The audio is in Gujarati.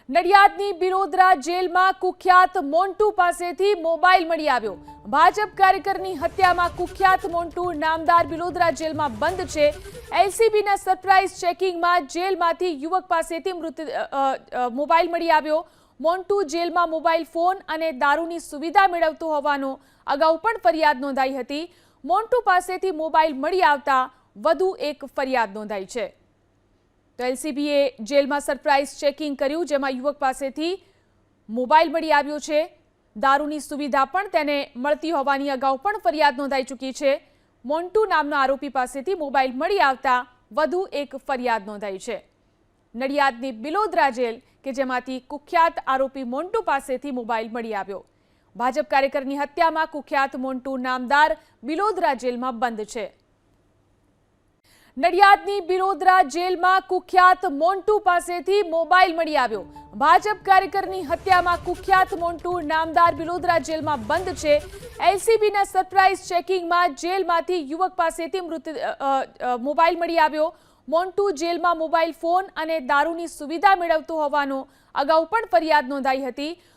નડિયાદની બિલોદરા જેલમાં કુખ્યાત મોન્ટુ પાસેથી મોબાઈલ મળી આવ્યો। ભાજપ કાર્યકરની હત્યામાં કુખ્યાત મોન્ટુ નામદાર બિલોદરા જેલમાં બંધ છે। એલસીબીના સરપ્રાઇઝ ચેકિંગમાં જેલમાંથી યુવક પાસેથી મોબાઈલ મળી આવ્યો। મોન્ટુ જેલમાં મોબાઈલ ફોન અને દારૂની સુવિધા મેળવતો હોવાનો અગાઉ પણ ફરિયાદ નોંધાઈ હતી। મોન્ટુ પાસેથી મોબાઈલ મળી આવતા વધુ એક ફરિયાદ નોંધાઈ છે। તો એલસીબીએ જેલમાં સરપ્રાઇઝ ચેકિંગ કર્યું, જેમાં યુવક પાસેથી મોબાઈલ મળી આવ્યો છે। દારૂની સુવિધા પણ તેને મળતી હોવાની અગાઉ પણ ફરિયાદ નોંધાઈ ચૂકી છે। મોન્ટુ નામના આરોપી પાસેથી મોબાઈલ મળી આવતા વધુ એક ફરિયાદ નોંધાઈ છે। નડિયાદની બિલોદરા જેલ કે જેમાંથી કુખ્યાત આરોપી મોન્ટુ પાસેથી મોબાઈલ મળી આવ્યો। ભાજપ કાર્યકરની હત્યામાં કુખ્યાત મોન્ટુ નામદાર બિલોદરા જેલમાં બંધ છે। નડિયાદની બિલોદરા જેલમાં કુખ્યાત મોન્ટુ પાસેથી મોબાઈલ મળી આવ્યો। ભાજપ કાર્યકરની હત્યામાં કુખ્યાત મોન્ટુ નામદાર બિલોદરા જેલમાં બંધ છે। એલસીબીના સરપ્રાઇઝ ચેકિંગમાં જેલમાંથી યુવક પાસેથી મોબાઈલ મળી આવ્યો। મોન્ટુ જેલમાં મોબાઈલ ફોન અને દારૂની સુવિધા મેળવતો હોવાનો અગાઉ પણ ફરિયાદ નોંધાઈ હતી।